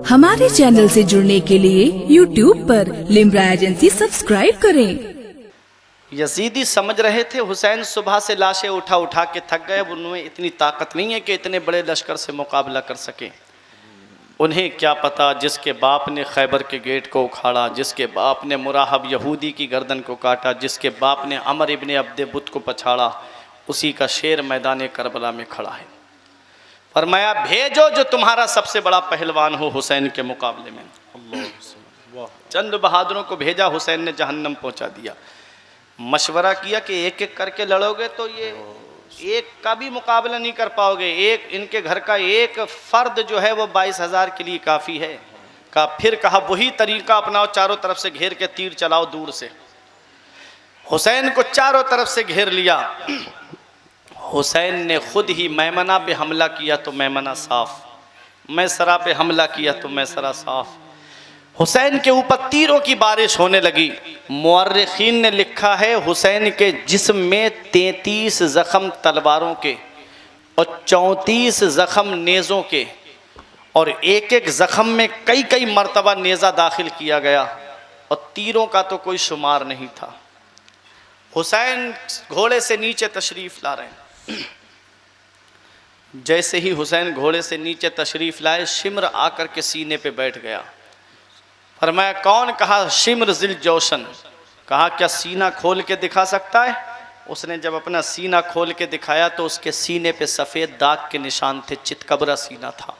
हमारे चैनल से जुड़ने के लिए YouTube पर लिम्रा एजेंसी सब्सक्राइब करें। यजीदी समझ रहे थे हुसैन सुबह से लाशें उठा उठा के थक गए, उनमें इतनी ताकत नहीं है कि इतने बड़े लश्कर से मुकाबला कर सके। उन्हें क्या पता, जिसके बाप ने खैबर के गेट को उखाड़ा, जिसके बाप ने मुराहब यहूदी की गर्दन को काटा, जिसके बाप ने अमर इब्ने अब्दे बुत को पछाड़ा, उसी का शेर मैदान करबला में खड़ा है। फरमाया भेजो जो तुम्हारा सबसे बड़ा पहलवान हो हुसैन के मुकाबले में। चंद बहादुरों को भेजा, हुसैन ने जहन्नम पहुंचा दिया। मशवरा किया कि एक एक करके लड़ोगे तो ये एक का भी मुकाबला नहीं कर पाओगे, एक इनके घर का एक फर्द जो है वो 22,000 के लिए काफ़ी है। फिर कहा वही तरीका अपनाओ, चारों तरफ से घेर के तीर चलाओ दूर से। हुसैन को चारों तरफ से घेर लिया। हुसैन ने खुद ही मैमना पे हमला किया तो मैमना साफ, मैसरा पे हमला किया तो मैसरा साफ। हुसैन के ऊपर तीरों की बारिश होने लगी। मुअर्रिखीन ने लिखा है हुसैन के जिस्म में 33 ज़ख्म तलवारों के और 34 ज़ख्म नेज़ों के, और एक एक ज़ख्म में कई कई मर्तबा नेज़ा दाखिल किया गया, और तीरों का तो कोई शुमार नहीं था। हुसैन घोड़े से नीचे तशरीफ़ ला रहे हैं। जैसे ही हुसैन घोड़े से नीचे तशरीफ़ लाए, शिम्र आकर के सीने पे बैठ गया। फरमाया कौन? कहा शिम्र ज़िल जोशन। कहा क्या सीना खोल के दिखा सकता है? उसने जब अपना सीना खोल के दिखाया तो उसके सीने पे सफ़ेद दाग के निशान थे, चितकबरा सीना था।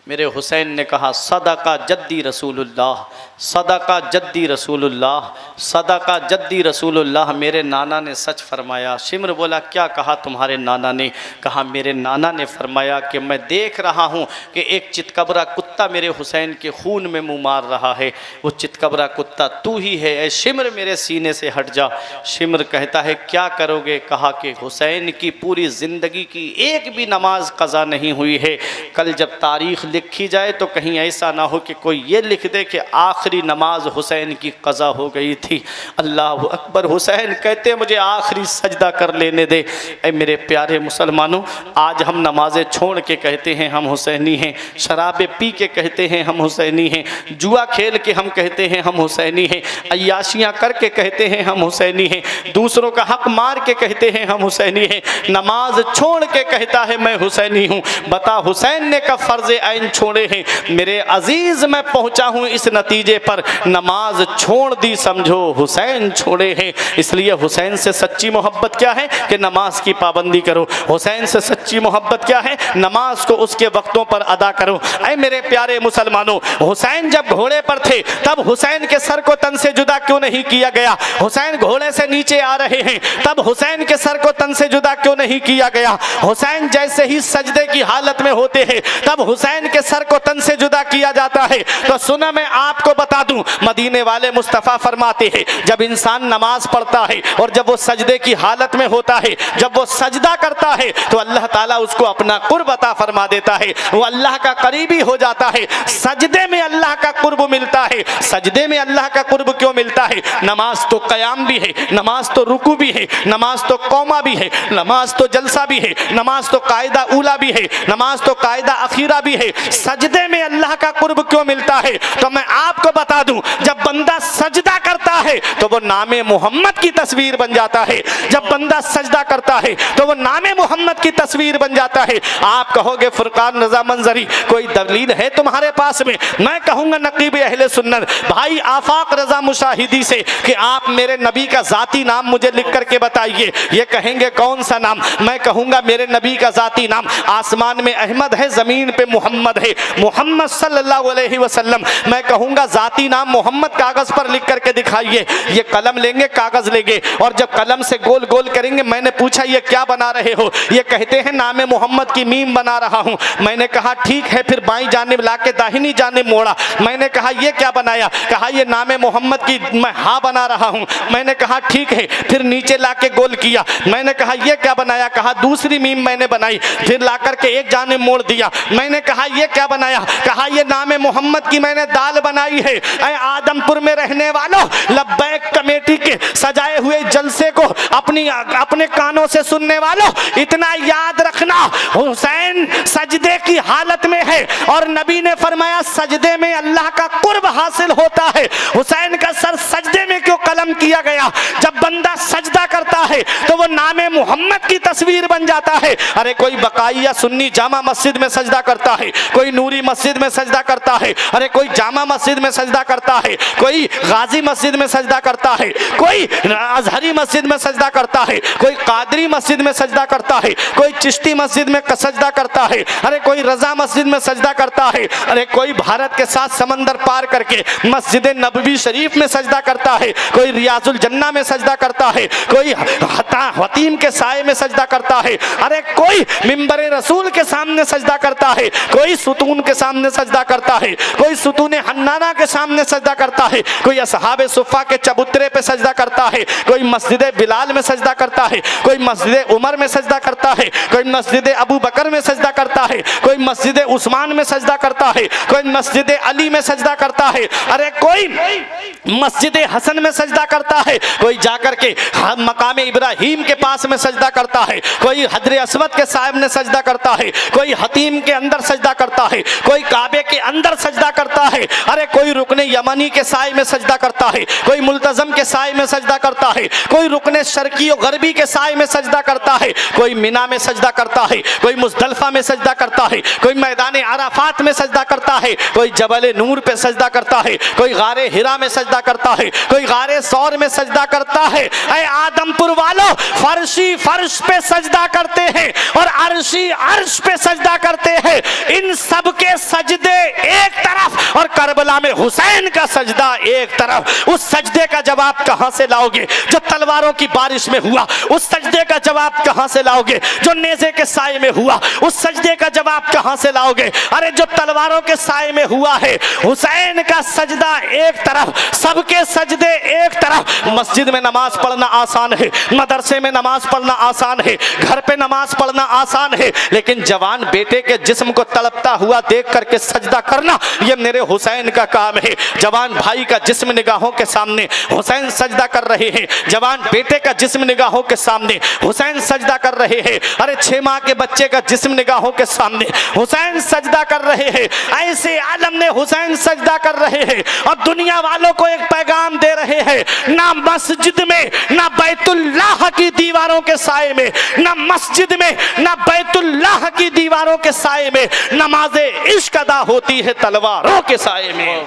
मेरे हुसैन ने कहा सदका जद्दी रसूलुल्लाह, सदका जद्दी रसूलुल्लाह, सदका जद्दी रसूलुल्लाह, मेरे नाना ने सच फरमाया। शिम्र बोला क्या कहा तुम्हारे नाना ने? कहा मेरे नाना ने फरमाया कि मैं देख रहा हूँ कि एक चितकबरा कुत्ता मेरे हुसैन के खून में मुँह मार रहा है, वो चितकबरा कुत्ता तू ही है। ऐ शिम्र मेरे सीने से हट जा। शिम्र कहता है क्या करोगे? कहा कि हुसैन की पूरी ज़िंदगी की एक भी नमाज क़ज़ा नहीं हुई है। कल जब तारीख़ लिखी जाए तो कहीं ऐसा ना हो कि कोई ये लिख दे कि आखिरी नमाज हुसैन की क़ज़ा हो गई थी। अल्लाह अकबर। हुसैन कहते मुझे आखिरी सजदा कर लेने दे। ऐ मेरे प्यारे मुसलमानों, आज हम नमाज़ें छोड़ के कहते हैं हम हुसैनी हैं, शराबें पी के कहते हैं हम हुसैनी हैं, जुआ खेल के हम कहते हैं हम हुसैनी हैं, अय्याशियाँ करके कहते हैं हम हुसैनी हैं, दूसरों का हक मार के कहते हैं हम हुसैनी हैं, नमाज छोड़ के कहता है मैं हुसैनी हूँ। बता हुसैन ने कब फ़र्ज़ ऐन छोड़े हैं? मेरे अजीज मैं पहुंचा हूं इस नतीजे पर, नमाज छोड़ दी समझो हुसैन छोड़े हैं। इसलिए हुसैन से सच्ची मोहब्बत क्या है कि नमाज की पाबंदी करो। हुसैन से सच्ची मोहब्बत क्या है? नमाज को उसके वक्तों पर अदा करो। ऐ मेरे प्यारे मुसलमानों, हुसैन जब घोड़े पर थे तब हुसैन के सर को तन से जुदा क्यों नहीं किया गया? हुसैन घोड़े से नीचे आ रहे हैं तब हुसैन के सर को तन से जुदा क्यों नहीं किया गया? हुसैन जैसे ही सजदे की हालत में होते हैं तब हुसैन के सर को तन से जुदा किया जाता है। तो सुना मैं आपको बता दूं, मदीने वाले मुस्तफ़ा फरमाते हैं जब इंसान नमाज पढ़ता है और जब वो सजदे की हालत में होता है, जब वो सजदा करता है तो अल्लाह ताला उसको अपना कुर्ब अता फरमा देता है, वो अल्लाह का करीबी हो जाता है। सजदे में अल्लाह का कुर्ब मिलता है। सजदे में अल्लाह का कुर्ब क्यों मिलता है? नमाज तो क़याम भी है, नमाज तो रुकू भी है, नमाज तो कौमा भी है, नमाज तो जलसा भी है, नमाज तो कायदा ऊला भी है, नमाज तो कायदा अखीरा भी है। सजदे में अल्लाह का कुर्ब क्यों मिलता है? तो मैं आपको बता दूं, जब बंदा सजदा करता है तो वो नामे मोहम्मद की तस्वीर बन जाता है। जब बंदा सजदा करता है तो वो नामे मोहम्मद की तस्वीर बन जाता है। आप कहोगे फुरकान रज़ा मंजरी कोई दलील है तुम्हारे पास में? मैं कहूँगा नकीब अहले सुन्नत भाई आफाक रज़ा मुशाहिदी से कि आप मेरे नबी का ज़ाती नाम मुझे लिख करके बताइए। ये कहेंगे कौन सा नाम? मैं कहूँगा मेरे नबी का ज़ाती नाम आसमान में अहमद है, ज़मीन पे मोहम्मद है, मोहम्मद सल्लल्लाहु अलैहि वसल्लम। मैं कहूँगा ज़ाती नाम मोहम्मद कागज़ पर लिख करके दिखाइए। ये कलम लेंगे, कागज़ लेंगे और जब कलम से गोल गोल करेंगे, मैंने पूछा ये क्या बना रहे हो? ये कहते हैं नामे मोहम्मद की मीम बना रहा हूँ। मैंने कहा ठीक है, फिर बाईं जानिब किबला के दाहिनी जानिब मोड़ा। मैंने कहा ये क्या बनाया? कहा ये नाम मोहम्मद की मैं हाँ बना रहा हूँ। मैंने कहा ठीक है। फिर नीचे ला के गोल किया। मैंने कहा ये क्या बनाया? कहा दूसरी मीम मैंने बनाई। फिर ला करके एक जानिब मोड़ दिया। मैंने कहा ये क्या बनाया? कहा ये नाम मोहम्मद की मैंने दाल बनाई है। ऐ आदमपुर में रहने वालों, लब्बैक कमेटी के सजाए हुए जलसे को अपने कानों से सुनने वालों, इतना याद रखना, हुसैन सजदे की हालत में है और नबी ने फरमाया सजदे में अल्लाह का कुर्ब हासिल होता है। हुसैन का सर सजदे में क्यों कलम किया गया? जब बंदा सजदा करता है तो वो नामे मोहम्मद की तस्वीर बन जाता है। अरे कोई बकाई या सुन्नी जामा मस्जिद में सजदा करता है, कोई नूरी मस्जिद में सजदा करता है, अरे कोई जामा मस्जिद में सजदा करता है, कोई गाजी मस्जिद में सजदा करता है, कोई अजहरी मस्जिद में सजदा करता है, कोई कादरी मस्जिद में सजदा करता है, कोई चिश्ती मस्जिद में सजदा करता है, अरे कोई रजा मस्जिद में सजदा करता है, अरे कोई भारत के साथ समंदर पार करके मस्जिद नबवी शरीफ में सजदा करता है, कोई रियाजुल जन्ना में सजदा करता है, कोई हतीम के साए में सजदा करता है, अरे कोई मिंबर रसूल के सामने सजदा करता है, कोई सुतून के सामने सजदा करता है, कोई सुतून हन्नाना के सामने सजदा करता है, कोई असहाबे सुफ़ा के चबूतरे पे सजदा करता है, कोई मस्जिद बिलाल में सजदा करता है, कोई मस्जिद उमर में सजदा करता है, कोई मस्जिद अबू बकर में सजदा करता है, कोई मस्जिद उस्मान में सजदा करता है, कोई मस्जिद अली में सजदा करता है, अरे कोई मस्जिद हसन में सजदा करता है, कोई जाकर के मकाम इब्राहिम के पास में सजदा करता है, कोई हजरे अस्वद के साहिब में सजदा करता है, कोई हतीम के अंदर सजदा करता है, कोई काबे के अंदर सजदा करता है, अरे कोई रुकने यमनी के साए में सजदा करता है, कोई मुल्तजम के साए में सजदा करता है, कोई रुकने शर्की और गरबी के साए में सजदा करता है, कोई मिना में सजदा करता है, कोई मुजदलफा में सजदा करता है, कोई मैदान अराफात में सजदा करता है, कोई जबल नूर पे सजदा करता है, कोई गारे हिरा में सजदा करता है, कोई गारे सौर में सजदा करता है। ऐ आदमपुर वालों, फर्शी फर्श पे सजदा करते हैं और अर्शी अर्श पे सजदा करते हैं। इन सब के सजदे एक तरफ और करबला में हुसैन का सजदा एक तरफ। उस सजदे का जवाब कहां से लाओगे जो तलवारों की बारिश में हुआ? उस सजदे का जवाब कहां से लाओगे जो नेज़े के साए में हुआ? उस सजदे का जवाब कहां से लाओगे अरे जो तलवारों के साए में हुआ है? हुसैन का सजदा एक तरफ, सबके सजदे एक तरफ। मस्जिद में नमाज पढ़ना आसान है, मदरसे में नमाज पढ़ना आसान है, घर पे नमाज पढ़ना आसान है, लेकिन जवान बेटे के जिस्म को तड़पता हुआ देख करके सजदा करना, ये मेरे हुसैन का काम है। जवान भाई का जिस्म निगाहों के सामने हुसैन सजदा कर रहे हैं, जवान बेटे का जिस्म निगाहों के सामने हुसैन सजदा कर रहे हैं, अरे 6 माह के बच्चे का जिस्म निगाहों के सामने हुसैन सजदा कर रहे हैं। ऐसे आलम ने हुसैन सजदा कर रहे हैं और दुनिया वालों को एक पैगाम दे रहे हैं, ना मस्जिद में, ना बैतुल्लाह की दीवारों के साए में, ना मस्जिद में, ना बैतुल्लाह की दीवारों के साए में नमाज़े इश्क अदा होती है तलवारों के साए में।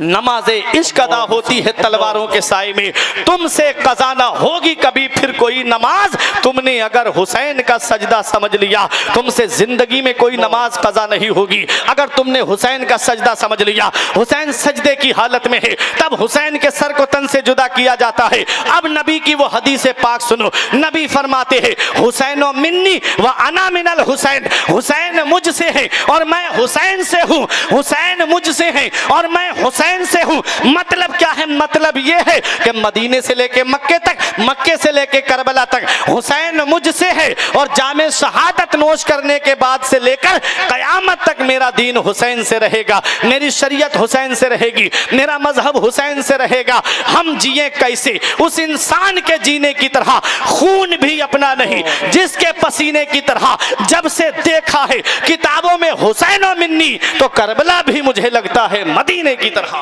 नमाज़े इश्क अदा होती है तलवारों के साए में। तुमसे कज़ा ना होगी कभी फिर कोई नमाज, तुमने अगर हुसैन का सजदा समझ लिया, तुमसे जिंदगी में कोई नमाज कज़ा नहीं होगी। अगर तुमने हुसैन का सजदा समझ लिया, हुसैन सजदे की हालत में है, तब हुसैन के सर को तन से जुदा किया जाता है। अब नबी की वो हदीस पाक सुनो, नबी फरमाते हैं हुसैन मिन्नी व अना मिनल हुसैन, हुसैन मुझसे है और मैं हुसैन से हूँ, हुसैन मुझसे है और मैं हुसैन से हूँ। मतलब क्या है? मतलब ये है कि मदीने से लेके मक्के तक, मक्के से लेके करबला तक हुसैन मुझसे है और जामे शहादत नोश करने के बाद से लेकर कयामत तक मेरा दीन हुसैन से रहेगा, मेरी शरीयत हुसैन से रहेगी, मेरा मजहब हुसैन से रहेगा। हम जिए कैसे? उस इंसान के जीने की तरह, खून भी अपना नहीं, जिसके पसीने की तरह। जब से देखा है किताबों में हुसैन और मिन्नी, तो करबला भी मुझे लगता है मदीने की तरह।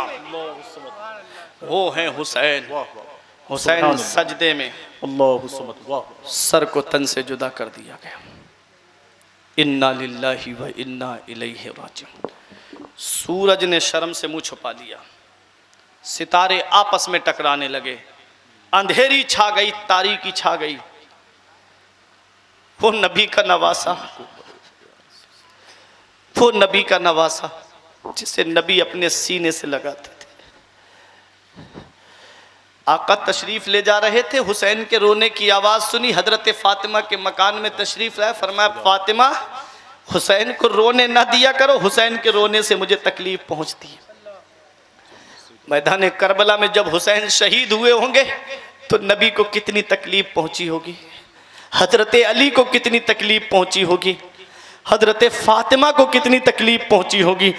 वो है हुसैन। हुसैन सजदे में सर को तन से जुदा कर दिया गया। इन्ना लिल्लाहि व इन्ना इलैहि राजिऊन। सूरज ने शर्म से मुंह छुपा लिया, सितारे आपस में टकराने लगे, अंधेरी छा गई, तारीकी छा गई। वो नबी का नवासा, वो नबी का नवासा जिसे नबी अपने सीने से लगाते थे। आका तशरीफ ले जा रहे थे, हुसैन के रोने की आवाज़ सुनी, हजरत फातिमा के मकान में तशरीफ लाए, फरमाया फातिमा हुसैन को रोने ना दिया करो, हुसैन के रोने से मुझे तकलीफ पहुंचती है। मैदान करबला में जब हुसैन शहीद हुए होंगे तो नबी को कितनी तकलीफ पहुंची होगी, हजरत अली को कितनी तकलीफ पहुंची होगी, हजरत फातिमा को कितनी तकलीफ पहुंची होगी,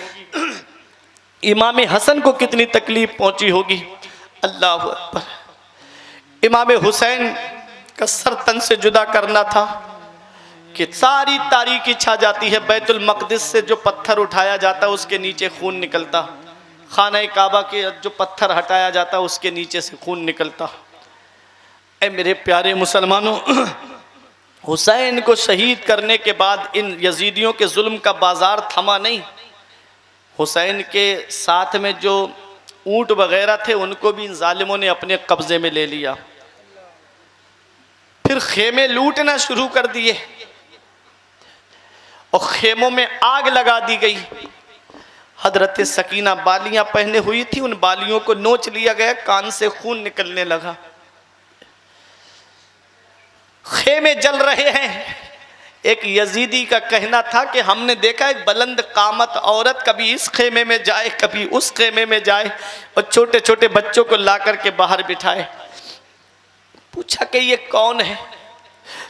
इमाम हसन को कितनी तकलीफ पहुंची होगी। अल्लाह अकबर। इमाम हुसैन का सर तन से जुदा करना था कि सारी तारीकी छा जाती है। बैतुल मक़दिस से जो पत्थर उठाया जाता उसके नीचे खून निकलता, खाना काबा के जो पत्थर हटाया जाता उसके नीचे से खून निकलता। ऐ मेरे प्यारे मुसलमानों, हुसैन को शहीद करने के बाद इन यजीदियों के जुल्म का बाजार थमा नहीं। हुसैन के साथ में जो ऊँट वगैरह थे उनको भी इन जालिमों ने अपने कब्जे में ले लिया। फिर खेमे लूटना शुरू कर दिए और खेमों में आग लगा दी गई। हजरत सकीना बालियां पहने हुई थी, उन बालियों को नोच लिया गया, कान से खून निकलने लगा। खेमे जल रहे हैं। एक यजीदी का कहना था कि हमने देखा एक बुलंद कामत औरत कभी इस खेमे में जाए कभी उस खेमे में जाए और छोटे छोटे बच्चों को ला करके बाहर बिठाए। पूछा कि ये कौन है,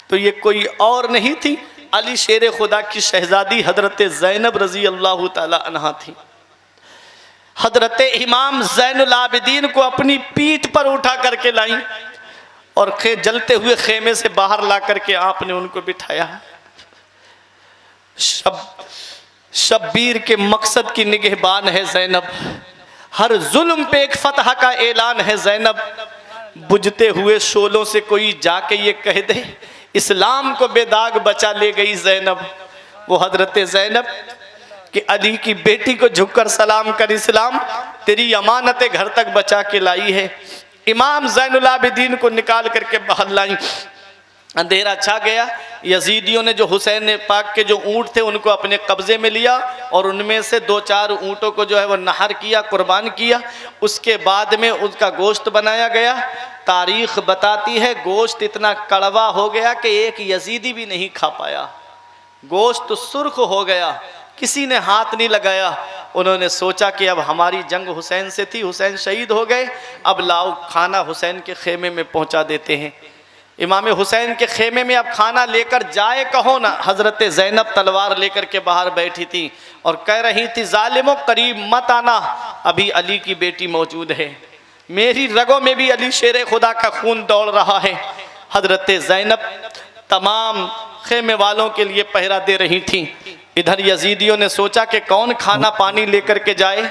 तो ये कोई और नहीं थी, अली शेर खुदा की शहजादी हजरत ज़ैनब रजी अल्लाह ताला अन्हा थी। हजरत इमाम ज़ैनुल आबिदीन को अपनी पीठ पर उठा करके लाई और जलते हुए खेमे से बाहर ला करके आपने उनको बिठाया। शब्बीर के मकसद की निगहबान है ज़ैनब, हर जुल्म पे एक फतह का ऐलान है ज़ैनब। बुझते हुए शोलों से कोई जाके ये कह दे इस्लाम को बेदाग बचा ले गई ज़ैनब। वो हजरत ज़ैनब कि अली की बेटी को झुककर सलाम कर, इस्लाम तेरी अमानत घर तक बचा के लाई है। इमाम ज़ैनुल आबिदीन को निकाल करके बाहर लाई। अंधेरा छा गया। यजीदियों ने जो हुसैन पाक के जो ऊँट थे उनको अपने कब्जे में लिया और उनमें से 2-4 ऊँटों को जो है वो नहर किया, कुर्बान किया। उसके बाद में उसका गोश्त बनाया गया। तारीख़ बताती है गोश्त इतना कड़वा हो गया कि एक यजीदी भी नहीं खा पाया। गोश्त सुर्ख हो गया, किसी ने हाथ नहीं लगाया। उन्होंने सोचा कि अब हमारी जंग हुसैन से थी, हुसैन शहीद हो गए, अब लाओ खाना हुसैन के खेमे में पहुंचा देते हैं। इमाम हुसैन के खेमे में अब खाना लेकर जाए कहो ना। हज़रत ज़ैनब तलवार लेकर के बाहर बैठी थी और कह रही थी ज़ालिमों करीब मत आना, अभी अली की बेटी मौजूद है, मेरी रगों में भी अली शेर खुदा का खून दौड़ रहा है। हज़रत ज़ैनब तमाम खेमे वालों के लिए पहरा दे रही थी। इधर यजीदियों ने सोचा कि कौन खाना पानी लेकर के जाए।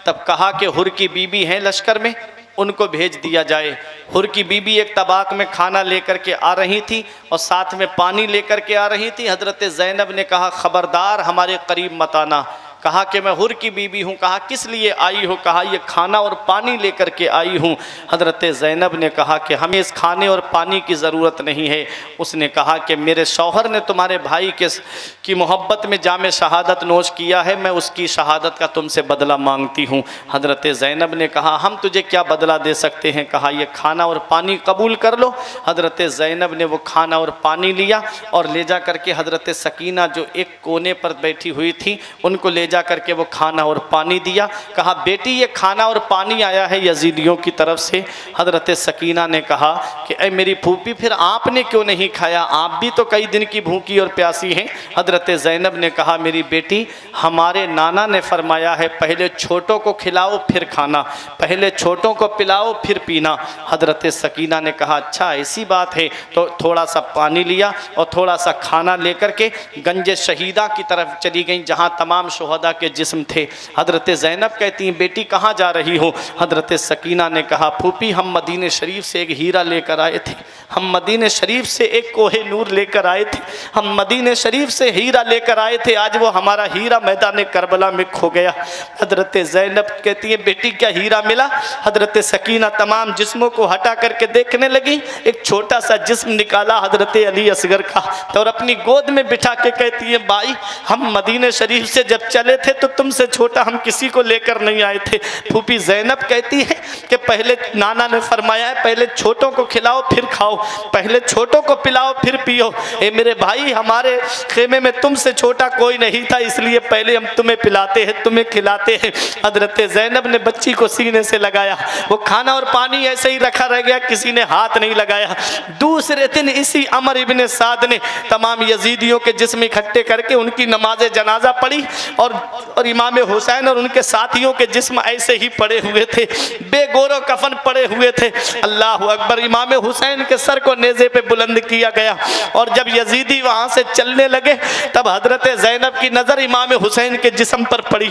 तब कहा कि हुर की बीबी हैं लश्कर में, उनको भेज दिया जाए। हुर की बीबी एक तबाक में खाना लेकर के आ रही थी और साथ में पानी लेकर के आ रही थी। हज़रत ज़ैनब ने कहा खबरदार हमारे करीब मत आना। कहा कि मैं हुर की बीबी हूँ। कहा किस लिए आई हो? कहा ये खाना और पानी लेकर के आई हूँ। हज़रत ज़ैनब ने कहा कि हमें इस खाने और पानी की ज़रूरत नहीं है। उसने कहा कि मेरे शौहर ने तुम्हारे भाई की मोहब्बत में जामे शहादत नोश किया है, मैं उसकी शहादत का तुमसे बदला मांगती हूँ। हज़रत ज़ैनब ने कहा हम तुझे क्या बदला दे सकते हैं? कहा ये खाना और पानी कबूल कर लो। हज़रत ज़ैनब ने वो खाना और पानी लिया और ले जा करके हज़रत सकीना जो एक कोने पर बैठी हुई थी उनको ले जा करके वो खाना और पानी दिया। कहा बेटी ये खाना और पानी आया है यजीदियों की तरफ से। हज़रत सकीना ने कहा कि ऐ मेरी फूफी फिर आपने क्यों नहीं खाया? आप भी तो कई दिन की भूखी और प्यासी हैं। हज़रत ज़ैनब ने कहा मेरी बेटी हमारे नाना ने फरमाया है पहले छोटों को खिलाओ फिर खाना, पहले छोटों को पिलाओ फिर पीना। हज़रत सकीना ने कहा अच्छा ऐसी बात है। तो थोड़ा सा पानी लिया और थोड़ा सा खाना लेकर के गंज शहीदा की तरफ चली गई जहाँ तमाम शुहदा के जिस्म थे। हज़रत ज़ैनब कहती हैं बेटी कहाँ जा रही हो? हज़रत सकीना ने कहा फूफी हम मदीने शरीफ से एक हीरा लेकर आए थे, हम मदीने शरीफ से एक कोहे नूर लेकर आए थे, हम मदीने शरीफ से हीरा लेकर आए थे, आज वो हमारा हीरा मैदान करबला में खो गया। हज़रत ज़ैनब कहती है बेटी क्या हीरा मिला? हज़रत सकीना तमाम जिस्मों को हटा करके देखने लगी, एक छोटा सा जिस्म निकाला हज़रत अली असगर का और अपनी गोद में बिठा के कहती है भाई हम मदीने शरीफ से जब चले थे तो तुमसे छोटा हम किसी को लेकर नहीं आए थे। फूफी ज़ैनब कहती है कि पहले नाना ने फरमाया है पहले छोटों को खिलाओ फिर खाओ। खाओ, पहले छोटों को पिलाओ फिर पियो। ए मेरे भाई, हमारे खेमे में तुमसे छोटा कोई नहीं था, इसलिए पहले हम तुम्हें पिलाते हैं, तुम्हें खिलाते हैं। हजरत ज़ैनब ने बच्ची को सीने से लगाया, वो खाना और पानी ऐसे ही रखा रह गया, किसी ने हाथ नहीं लगाया। दूसरे दिन इसी अमर इब्ने साद ने तमाम यजीदियों के जिस्म इकट्ठे करके उनकी नमाज जनाजा पढ़ी, और इमाम हुसैन और उनके साथियों के जिस्म ऐसे ही पड़े हुए थे, बेगोरो कफन पड़े हुए थे। अल्लाह अकबर। इमाम हुसैन के सर को नेज़े पे बुलंद किया गया, और जब यजीदी वहाँ से चलने लगे तब हजरत ज़ैनब की नज़र इमाम हुसैन के जिस्म पर पड़ी।